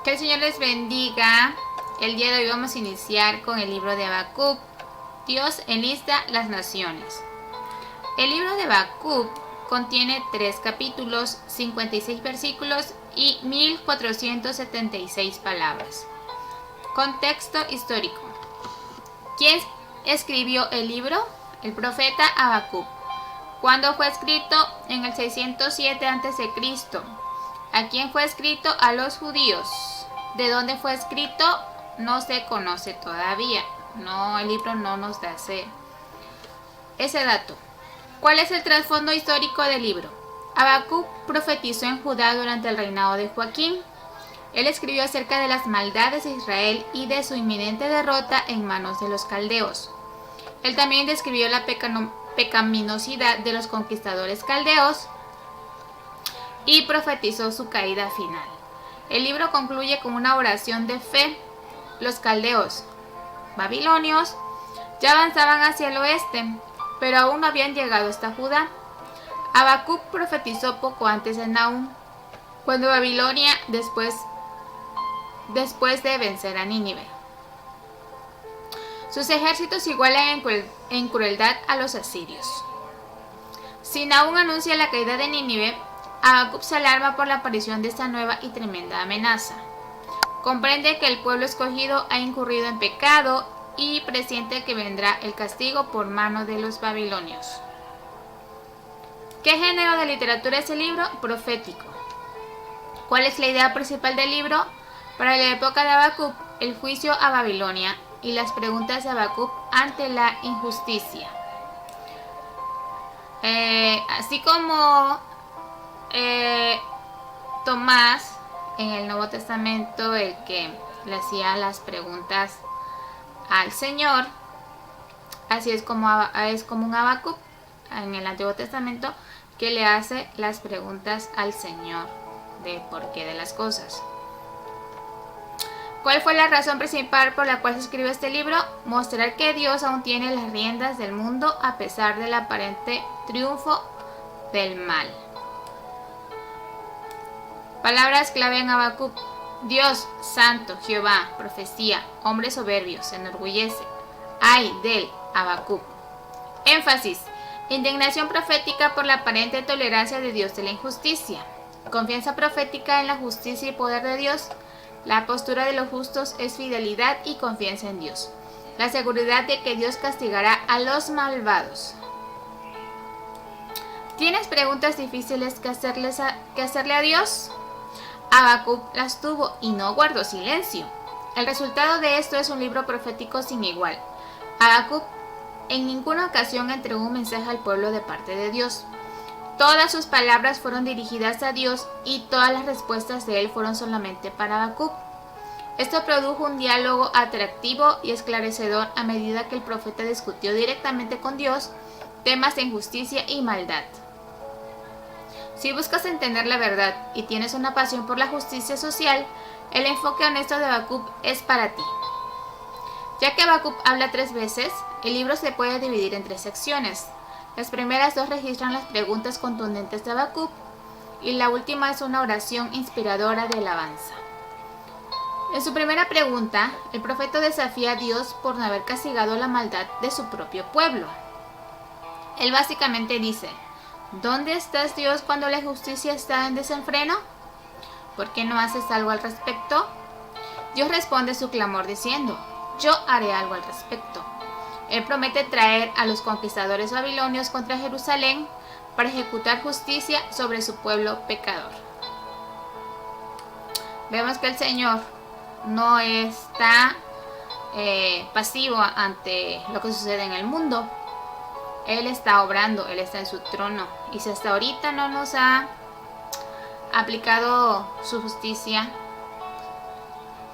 Que el Señor les bendiga. El día de hoy vamos a iniciar con el libro de Habacuc. Dios enlista las naciones. El libro de Habacuc contiene 3 capítulos, 56 versículos y 1476 palabras. Contexto histórico. ¿Quién escribió el libro? El profeta Habacuc. ¿Cuándo fue escrito? En el 607 a.C. ¿A quién fue escrito? A los judíos. ¿De dónde fue escrito? No se conoce todavía. No, el libro no nos da ese dato. ¿Cuál es el trasfondo histórico del libro? Habacuc profetizó en Judá durante el reinado de Joaquín. Él escribió acerca de las maldades de Israel y de su inminente derrota en manos de los caldeos. Él también describió la pecaminosidad de los conquistadores caldeos y profetizó su caída final. El libro concluye con una oración de fe. Los caldeos babilonios ya avanzaban hacia el oeste, pero aún no habían llegado hasta Judá. Habacuc profetizó poco antes de Nahum, cuando Babilonia después de vencer a Nínive. Sus ejércitos igualan en crueldad a los asirios. Si Nahum anuncia la caída de Nínive, Habacuc se alarma por la aparición de esta nueva y tremenda amenaza. Comprende que el pueblo escogido ha incurrido en pecado y presiente que vendrá el castigo por mano de los babilonios. ¿Qué género de literatura es el libro? Profético. ¿Cuál es la idea principal del libro? Para la época de Habacuc, el juicio a Babilonia y las preguntas de Habacuc ante la injusticia. Así como Tomás en el Nuevo Testamento, el que le hacía las preguntas al Señor, así es como un Habacuc en el Antiguo Testamento que le hace las preguntas al Señor de por qué de las cosas. ¿Cuál fue la razón principal por la cual se escribió este libro? Mostrar que Dios aún tiene las riendas del mundo a pesar del aparente triunfo del mal. Palabras clave en Habacuc. Dios, santo, Jehová, profecía, hombre soberbio, se enorgullece. Ay del Habacuc. Énfasis. Indignación profética por la aparente tolerancia de Dios de la injusticia. Confianza profética en la justicia y poder de Dios. La postura de los justos es fidelidad y confianza en Dios. La seguridad de que Dios castigará a los malvados. ¿Tienes preguntas difíciles que hacerle a Dios? Habacuc las tuvo y no guardó silencio. El resultado de esto es un libro profético sin igual. Habacuc en ninguna ocasión entregó un mensaje al pueblo de parte de Dios. Todas sus palabras fueron dirigidas a Dios y todas las respuestas de él fueron solamente para Habacuc. Esto produjo un diálogo atractivo y esclarecedor a medida que el profeta discutió directamente con Dios temas de injusticia y maldad. Si buscas entender la verdad y tienes una pasión por la justicia social, el enfoque honesto de Habacuc es para ti. Ya que Habacuc habla 3 veces, el libro se puede dividir en 3 secciones. Las primeras 2 registran las preguntas contundentes de Habacuc y la última es una oración inspiradora de alabanza. En su primera pregunta, el profeta desafía a Dios por no haber castigado la maldad de su propio pueblo. Él básicamente dice: ¿dónde estás, Dios, cuando la justicia está en desenfreno? ¿Por qué no haces algo al respecto? Dios responde su clamor diciendo: yo haré algo al respecto. Él promete traer a los conquistadores babilonios contra Jerusalén para ejecutar justicia sobre su pueblo pecador. Vemos que el Señor no está pasivo ante lo que sucede en el mundo. Él está obrando, Él está en su trono. Y si hasta ahorita no nos ha aplicado su justicia,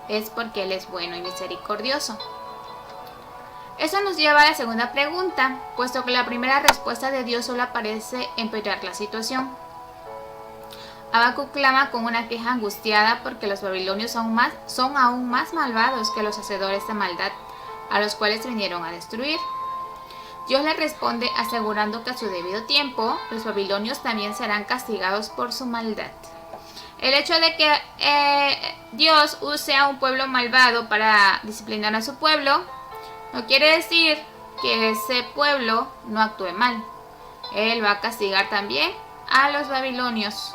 es porque Él es bueno y misericordioso. Eso nos lleva a la segunda pregunta, puesto que la primera respuesta de Dios solo parece empeorar la situación. Habacuc clama con una queja angustiada porque los babilonios son aún más malvados que los hacedores de maldad, a los cuales vinieron a destruir. Dios le responde asegurando que a su debido tiempo los babilonios también serán castigados por su maldad. El hecho de que Dios use a un pueblo malvado para disciplinar a su pueblo no quiere decir que ese pueblo no actúe mal. Él va a castigar también a los babilonios.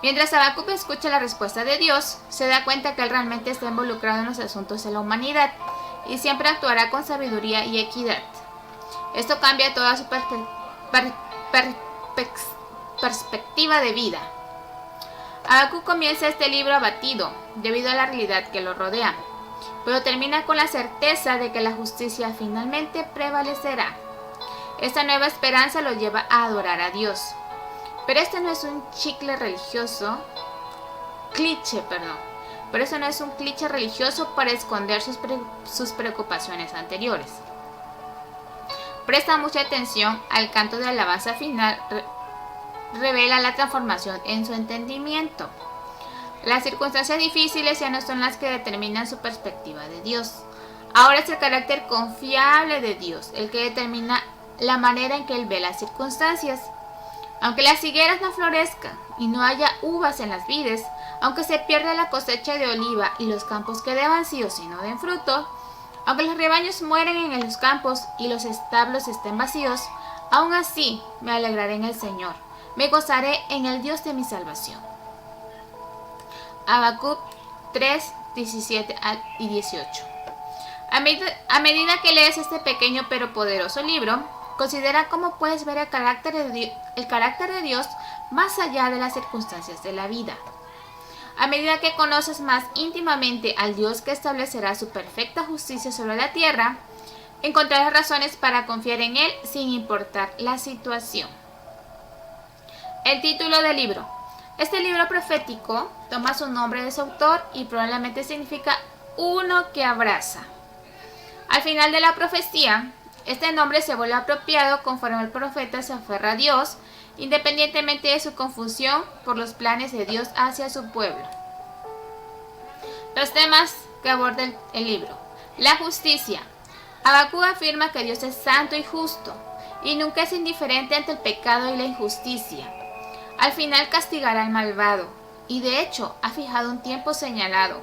Mientras Habacuc escucha la respuesta de Dios, se da cuenta que él realmente está involucrado en los asuntos de la humanidad y siempre actuará con sabiduría y equidad. Esto cambia toda su perspectiva de vida. Habacuc comienza este libro abatido debido a la realidad que lo rodea, pero termina con la certeza de que la justicia finalmente prevalecerá. Esta nueva esperanza lo lleva a adorar a Dios. Pero este no es un cliché religioso para esconder sus preocupaciones anteriores. Presta mucha atención al canto de alabanza final, revela la transformación en su entendimiento. Las circunstancias difíciles ya no son las que determinan su perspectiva de Dios. Ahora es el carácter confiable de Dios el que determina la manera en que él ve las circunstancias. Aunque las higueras no florezcan y no haya uvas en las vides, aunque se pierda la cosecha de oliva y los campos queden vacíos y no den fruto, aunque los rebaños mueren en los campos y los establos estén vacíos, aún así me alegraré en el Señor, me gozaré en el Dios de mi salvación. Habacuc 3, 17 y 18. A medida que lees este pequeño pero poderoso libro, considera cómo puedes ver el carácter de Dios más allá de las circunstancias de la vida. A medida que conoces más íntimamente al Dios que establecerá su perfecta justicia sobre la tierra, encontrarás razones para confiar en Él sin importar la situación. El título del libro. Este libro profético toma su nombre de su autor y probablemente significa uno que abraza. Al final de la profecía, este nombre se vuelve apropiado conforme el profeta se aferra a Dios, independientemente de su confusión por los planes de Dios hacia su pueblo. Los temas que aborda el libro. La justicia. Habacuc afirma que Dios es santo y justo, y nunca es indiferente ante el pecado y la injusticia. Al final castigará al malvado, y de hecho ha fijado un tiempo señalado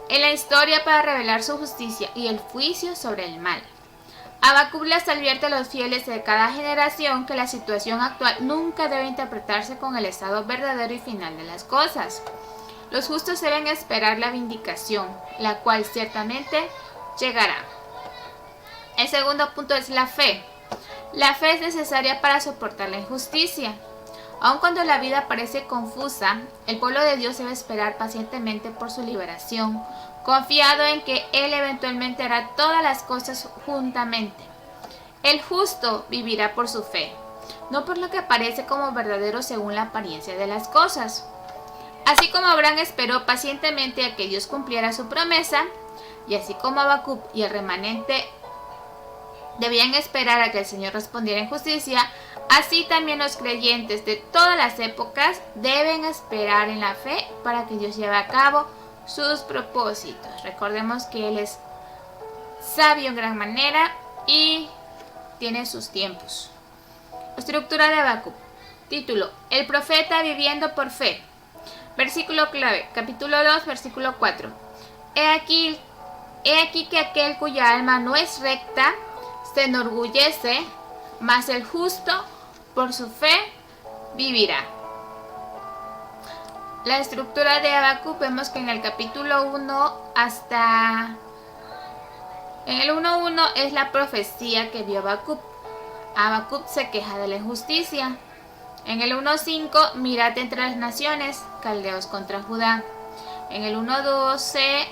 en la historia para revelar su justicia y el juicio sobre el mal. Habacuc les advierte a los fieles de cada generación que la situación actual nunca debe interpretarse con el estado verdadero y final de las cosas. Los justos deben esperar la vindicación, la cual ciertamente llegará. El segundo punto es la fe. La fe es necesaria para soportar la injusticia. Aun cuando la vida parece confusa, el pueblo de Dios debe esperar pacientemente por su liberación, confiado en que Él eventualmente hará todas las cosas juntamente. El justo vivirá por su fe, no por lo que parece como verdadero según la apariencia de las cosas. Así como Abraham esperó pacientemente a que Dios cumpliera su promesa, y así como Habacuc y el remanente debían esperar a que el Señor respondiera en justicia, así también los creyentes de todas las épocas deben esperar en la fe para que Dios lleve a cabo sus propósitos. Recordemos que Él es sabio en gran manera y tiene sus tiempos. Estructura de Habacuc. Título: El profeta viviendo por fe. Versículo clave, capítulo 2, versículo 4. He aquí que aquel cuya alma no es recta se enorgullece, mas el justo por su fe vivirá. La estructura de Habacuc, vemos que en el capítulo 1 hasta en el 1:1 es la profecía que vio Habacuc. Habacuc se queja de la injusticia. En el 1:5, mirad entre las naciones, caldeos contra Judá. En el 1:12,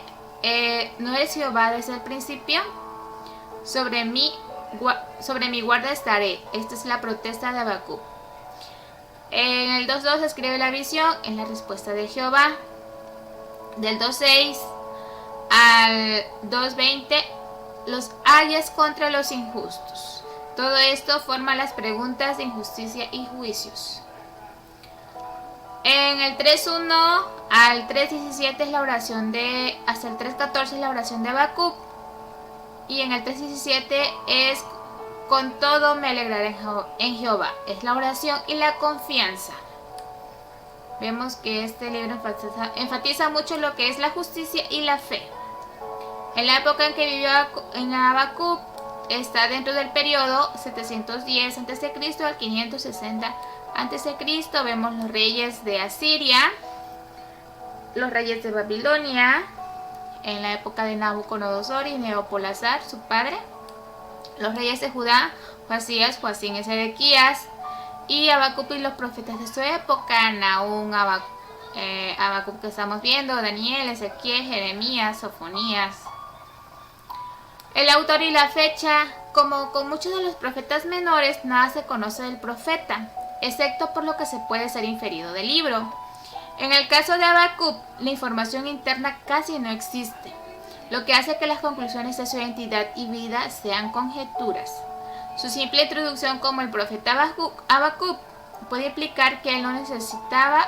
¿no es Jehová desde el principio? Sobre mi guarda estaré. Esta es la protesta de Habacuc. En el 2:2 escribe la visión, en la respuesta de Jehová. Del 2:6 al 2:20, los ayes contra los injustos. Todo esto forma las preguntas de injusticia y juicios. En el 3:1 al 3:17 es la oración de, hasta el 3:14 es la oración de Habacuc. Y en el 3:17 es: con todo me alegraré en Jehová. Es la oración y la confianza. vemos que este libro enfatiza mucho lo que es la justicia y la fe. En la época en que vivió en Habacuc está dentro del periodo 710 a.C. al 560 a.C. Vemos los reyes de Asiria, los reyes de Babilonia, en la época de Nabucodonosor y Nabopolassar, su padre, los reyes de Judá, Josías, Joacim y Sedequías, y Habacuc y los profetas de su época, Nahum, Habacuc que estamos viendo, Daniel, Ezequiel, Jeremías, Sofonías. El autor y la fecha, como con muchos de los profetas menores, nada se conoce del profeta, excepto por lo que se puede ser inferido del libro. En el caso de Habacuc, la información interna casi no existe, lo que hace que las conclusiones de su identidad y vida sean conjeturas. Su simple introducción como el profeta Habacuc puede implicar que él no necesitaba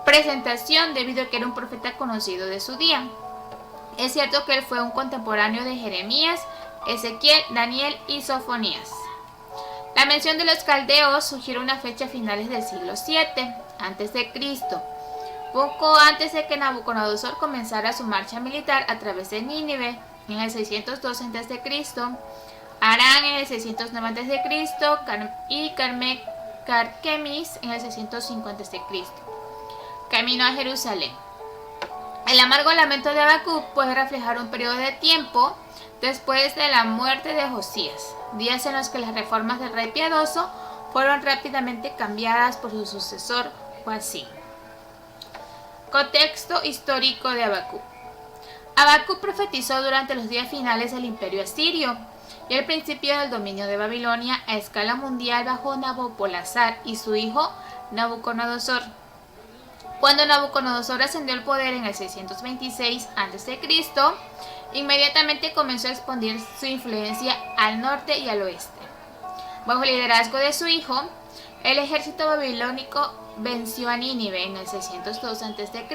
presentación debido a que era un profeta conocido de su día. Es cierto que él fue un contemporáneo de Jeremías, Ezequiel, Daniel y Sofonías. La mención de los caldeos sugiere una fecha a finales del siglo VII a.C., poco antes de que Nabucodonosor comenzara su marcha militar a través de Nínive en el 602 a.C., Arán en el 609 a.C. y Carquemis en el 605 a.C., camino a Jerusalén. El amargo lamento de Habacuc puede reflejar un periodo de tiempo después de la muerte de Josías, días en los que las reformas del rey piadoso fueron rápidamente cambiadas por su sucesor Joacim. Contexto histórico de Habacuc. Habacuc profetizó durante los días finales del Imperio Asirio y el principio del dominio de Babilonia a escala mundial bajo Nabopolassar y su hijo Nabucodonosor. Cuando Nabucodonosor ascendió al poder en el 626 a.C., inmediatamente comenzó a expandir su influencia al norte y al oeste. Bajo el liderazgo de su hijo, el ejército babilónico venció a Nínive en el 602 a.C.,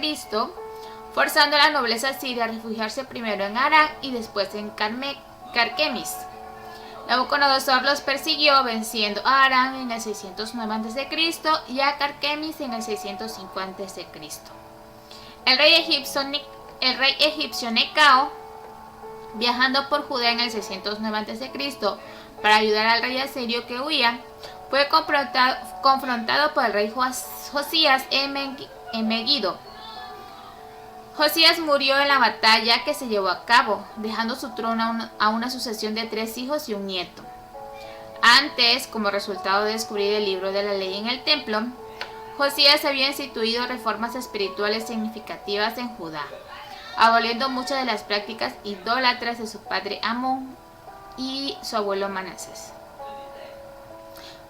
forzando a la nobleza siria a refugiarse primero en Arán y después en Carquemis. Nabucodonosor los persiguió, venciendo a Arán en el 609 a.C. y a Carquemis en el 605 a.C. El rey egipcio Necao, viajando por Judea en el 609 a.C. para ayudar al rey asirio que huía, fue confrontado por el rey Josías en Megiddo. Josías murió en la batalla que se llevó a cabo, dejando su trono a una sucesión de 3 hijos y un nieto. Antes, como resultado de descubrir el libro de la ley en el templo, Josías había instituido reformas espirituales significativas en Judá, aboliendo muchas de las prácticas idólatras de su padre Amón y su abuelo Manasés.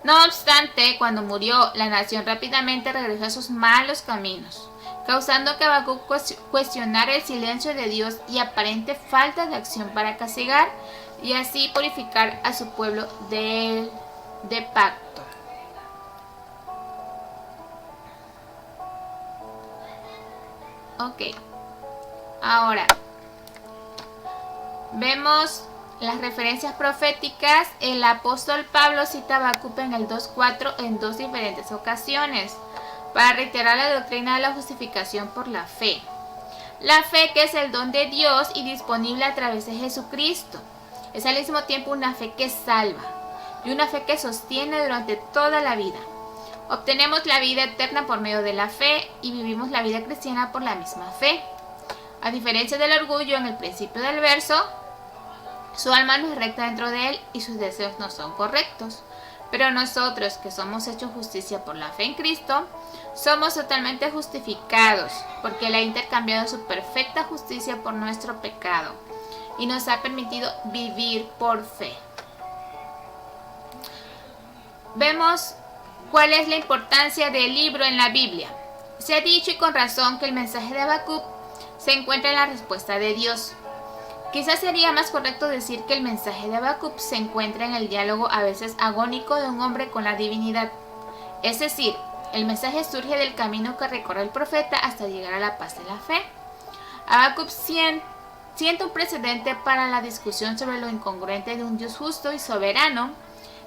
No obstante, cuando murió, la nación rápidamente regresó a sus malos caminos, causando que Habacuc cuestionara el silencio de Dios y aparente falta de acción para castigar y así purificar a su pueblo de pacto. Ok, ahora vemos las referencias proféticas. El apóstol Pablo cita a Habacuc en el 2.4 en 2 diferentes ocasiones para reiterar la doctrina de la justificación por la fe. La fe, que es el don de Dios y disponible a través de Jesucristo, es al mismo tiempo una fe que salva y una fe que sostiene durante toda la vida. Obtenemos la vida eterna por medio de la fe y vivimos la vida cristiana por la misma fe. A diferencia del orgullo en el principio del verso, su alma no es recta dentro de él y sus deseos no son correctos. Pero nosotros, que somos hechos justicia por la fe en Cristo, somos totalmente justificados, porque Él ha intercambiado su perfecta justicia por nuestro pecado y nos ha permitido vivir por fe. Vemos cuál es la importancia del libro en la Biblia. Se ha dicho y con razón que el mensaje de Habacuc se encuentra en la respuesta de Dios. Quizás sería más correcto decir que el mensaje de Habacuc se encuentra en el diálogo a veces agónico de un hombre con la divinidad. Es decir, el mensaje surge del camino que recorre el profeta hasta llegar a la paz de la fe. Habacuc siente un precedente para la discusión sobre lo incongruente de un Dios justo y soberano,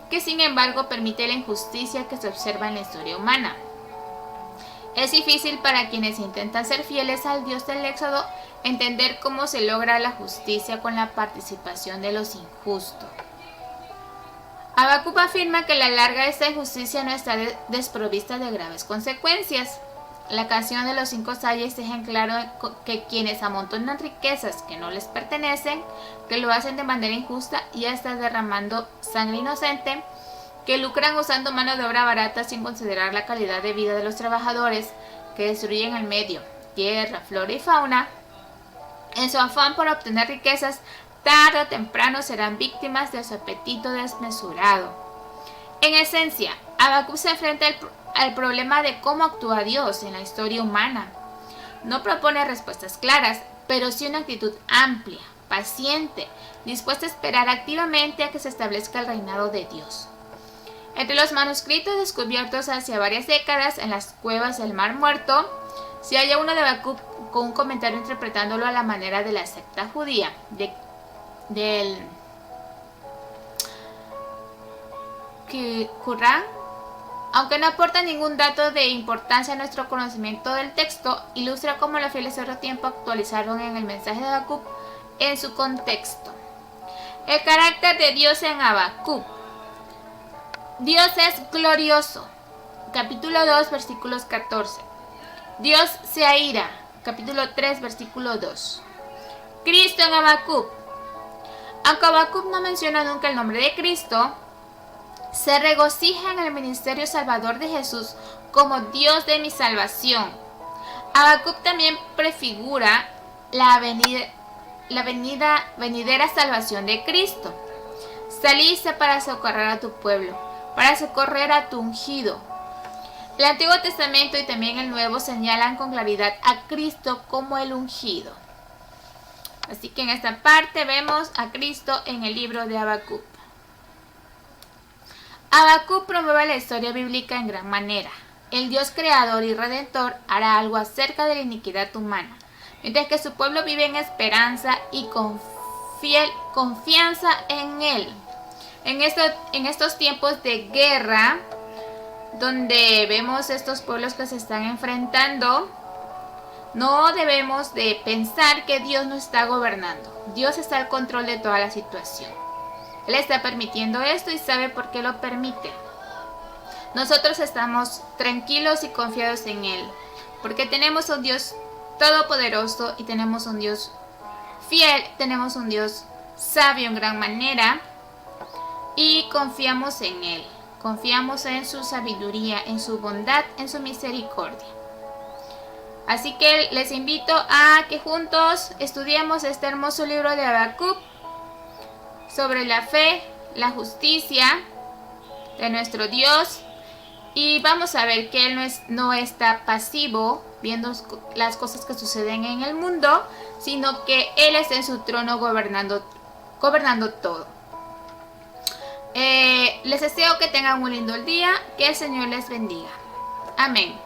que sin embargo permite la injusticia que se observa en la historia humana. Es difícil para quienes intentan ser fieles al Dios del Éxodo entender cómo se logra la justicia con la participación de los injustos. Habacuc afirma que a la larga esta injusticia no está desprovista de graves consecuencias. La canción de los 5 sayes deja en claro que quienes amontonan riquezas que no les pertenecen, que lo hacen de manera injusta y hasta derramando sangre inocente, que lucran usando mano de obra barata sin considerar la calidad de vida de los trabajadores, que destruyen el medio, tierra, flora y fauna, en su afán por obtener riquezas, tarde o temprano serán víctimas de su apetito desmesurado. En esencia, Habacuc se enfrenta al problema de cómo actúa Dios en la historia humana. No propone respuestas claras, pero sí una actitud amplia, paciente, dispuesta a esperar activamente a que se establezca el reinado de Dios. Entre los manuscritos descubiertos hace varias décadas en las cuevas del Mar Muerto, se halla uno de Habacuc con un comentario interpretándolo a la manera de la secta judía, del Qur'án. Aunque no aporta ningún dato de importancia a nuestro conocimiento del texto, ilustra cómo los fieles de otro tiempo actualizaron en el mensaje de Habacuc en su contexto. El carácter de Dios en Habacuc. Dios es glorioso. Capítulo 2, versículos 14. Dios se aira. Capítulo 3, versículo 2. Cristo en Habacuc. Aunque Habacuc no menciona nunca el nombre de Cristo, se regocija en el ministerio salvador de Jesús como Dios de mi salvación. Habacuc también prefigura la venidera salvación de Cristo. Saliste para socorrer a tu pueblo, para socorrer a tu ungido. El Antiguo Testamento y también el Nuevo señalan con claridad a Cristo como el ungido. Así que en esta parte vemos a Cristo en el libro de Habacuc. Habacuc promueve la historia bíblica en gran manera. El Dios creador y redentor hará algo acerca de la iniquidad humana, mientras que su pueblo vive en esperanza y con fiel confianza en Él. En estos tiempos de guerra, donde vemos estos pueblos que se están enfrentando, no debemos de pensar que Dios no está gobernando. Dios está al control de toda la situación. Él está permitiendo esto y sabe por qué lo permite. Nosotros estamos tranquilos y confiados en Él, porque tenemos un Dios todopoderoso y tenemos un Dios fiel, tenemos un Dios sabio en gran manera y confiamos en Él. Confiamos en su sabiduría, en su bondad, en su misericordia. Así que les invito a que juntos estudiemos este hermoso libro de Habacuc sobre la fe, la justicia de nuestro Dios, y vamos a ver que Él no está pasivo viendo las cosas que suceden en el mundo, sino que Él está en su trono gobernando todo. Les deseo que tengan un lindo día, que el Señor les bendiga. Amén.